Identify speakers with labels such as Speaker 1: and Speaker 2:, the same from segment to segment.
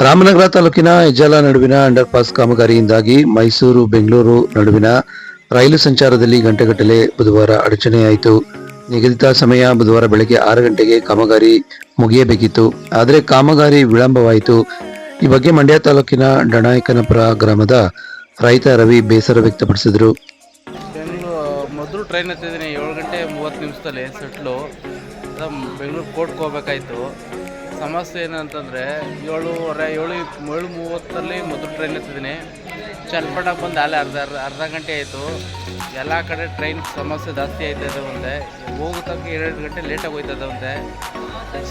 Speaker 1: ರಾಮನಗರ ತಾಲೂಕಿನ ಹೆಜ್ಜಾಲ ನಡುವಿನ ಅಂಡರ್ಪಾಸ್ ಕಾಮಗಾರಿಯಿಂದಾಗಿ ಮೈಸೂರು ಬೆಂಗಳೂರು ನಡುವಿನ ರೈಲು ಸಂಚಾರದಲ್ಲಿ ಗಂಟೆಗಟ್ಟಲೆ ಬುಧವಾರ ಅಡಚಣೆಯಾಯಿತು. ನಿಗದಿತ ಸಮಯ ಬುಧವಾರ ಬೆಳಗ್ಗೆ 6 ಗಂಟೆಗೆ ಕಾಮಗಾರಿ ಮುಗಿಯಬೇಕಿತ್ತು. ಆದರೆ ಕಾಮಗಾರಿ ವಿಳಂಬವಾಯಿತು. ಈ ಬಗ್ಗೆ ಮಂಡ್ಯ ತಾಲೂಕಿನ ಡನಾಯಕನಪುರ ಗ್ರಾಮದ ರೈತ ರವಿ ಬೇಸರ ವ್ಯಕ್ತಪಡಿಸಿದರು.
Speaker 2: ಮೊದಲು ಟ್ರೈನ್ ಹತ್ತಿದ್ದೀನಿ 7 ಗಂಟೆ 30 ನಿಮಿಷದಲ್ಲಿ ಸೆಟ್ಲು ಬೆಂಗಳೂರು ಕೋರ್ಟ್ಗೆ ಹೋಗ್ಬೇಕಾಯ್ತು. ಸಮಸ್ಯೆ ಏನಂತಂದರೆ 7:30 ಮೊದಲು ಟ್ರೈನ್ ಹತ್ತಿದ್ದೀನಿ. ಚನ್ನಪಟ್ಟಣಕ್ಕೆ ಬಂದು ಅಲ್ಲೇ ಅರ್ಧ ಗಂಟೆ ಆಯಿತು. ಎಲ್ಲ ಕಡೆ ಟ್ರೈನ್ ಸಮಸ್ಯೆ ಜಾಸ್ತಿ ಆಯ್ತದೆ. ಒಂದೇ ಹೋಗೋ ತನಕ 2 ಗಂಟೆ ಲೇಟಾಗಿ ಹೋಯ್ತದೆ. ಒಂದೇ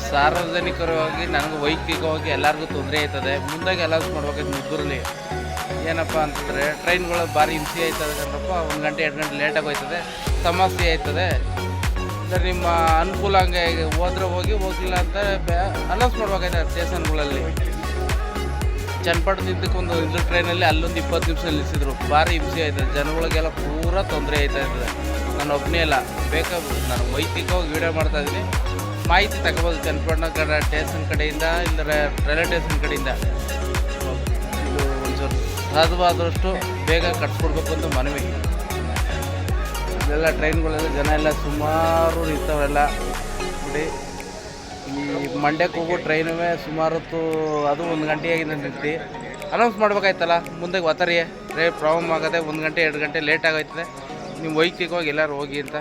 Speaker 2: ಸಾರ್ವಜನಿಕರವಾಗಿ ನನಗೆ ವೈಯಕ್ತಿಕವಾಗಿ ಎಲ್ಲರಿಗೂ ತೊಂದರೆ ಆಯ್ತದೆ. ಮುಂದಾಗಿ ಅಲೌನ್ಸ್ ಮಾಡ್ಬೇಕಾಯ್ತು ಮುಗ್ಗರಲ್ಲಿ. ಏನಪ್ಪ ಅಂತಂದರೆ ಟ್ರೈನ್ಗಳು ಭಾರಿ ಹಿಂಸೆ ಆಯ್ತದೆ ಕಣ್ರಪ್ಪ. 1 ಗಂಟೆ 2 ಗಂಟೆ ಲೇಟಾಗಿ ಹೋಯ್ತದೆ, ಸಮಸ್ಯೆ ಆಯ್ತದೆ. ಅಂದರೆ ನಿಮ್ಮ ಅನುಕೂಲ ಹಂಗೆ ಹೋದ್ರೆ ಹೋಗಿಲ್ಲ ಅಂತ ಅನೌನ್ಸ್ ಮಾಡ್ಬೇಕಾಯ್ತದೆ ಸ್ಟೇಷನ್ಗಳಲ್ಲಿ. ಚನ್ನಪಟ್ಟಣದಿಂದಕ್ಕೊಂದು ಇದು ಟ್ರೈನಲ್ಲಿ ಅಲ್ಲೊಂದು 20 ನಿಮಿಷ ನಿಲ್ಲಿಸಿದ್ರು. ಭಾರಿ ಹಿಂಸೆ ಆಯ್ತದೆ, ಜನಗಳಿಗೆಲ್ಲ ಪೂರಾ ತೊಂದರೆ ಆಯ್ತಾಯಿರ್ತದೆ. ನಾನು ಒಬ್ಬನೇ ಇಲ್ಲ, ನಾನು ವೈಯಕ್ತಿಕವಾಗಿ ವೀಡಿಯೋ ಮಾಡ್ತಾಯಿದ್ದೀನಿ. ಮಾಹಿತಿ ತಗೋಬೋದು ಚನ್ನಪಟ್ಟಣ ಕಡೆ ಸ್ಟೇಷನ್ ಕಡೆಯಿಂದ, ಇಲ್ಲ ರೈಲ್ವೆ ಸ್ಟೇಷನ್ ಕಡೆಯಿಂದ. ಇದು ಒಂಚೂರು ಸಾಧ್ಯವಾದಷ್ಟು ಬೇಗ ಕಟ್ಸ್ಕೊಡ್ಬೇಕು ಅಂತ ಮನವಿ. ಇಲ್ಲೆಲ್ಲ ಟ್ರೈನ್ಗಳೆಲ್ಲ ಜನ ಎಲ್ಲ ಸುಮಾರು ನಿಂತವರೆಲ್ಲ ನೋಡಿ. ಈ ಮಂಡ್ಯಕ್ಕೆ ಹೋಗೋ ಟ್ರೈನುವೇ ಸುಮಾರು ಹೊತ್ತು, ಅದು 1 ಗಂಟೆಯಾಗಿಂದ ನಿಂತು ಅನೌನ್ಸ್ ಮಾಡ್ಬೇಕಾಯ್ತಲ್ಲ. ಮುಂದೆ ಒತ್ತರಿಯೇ ಟ್ರೈನ್ ಪ್ರಾಬ್ಲಮ್ ಆಗುತ್ತೆ. 1 ಗಂಟೆ 2 ಗಂಟೆ ಲೇಟ್ ಆಗೋಯ್ತದೆ. ನೀವು ವೈಯಕ್ತಿಕವಾಗಿ ಎಲ್ಲರೂ ಹೋಗಿ ಅಂತ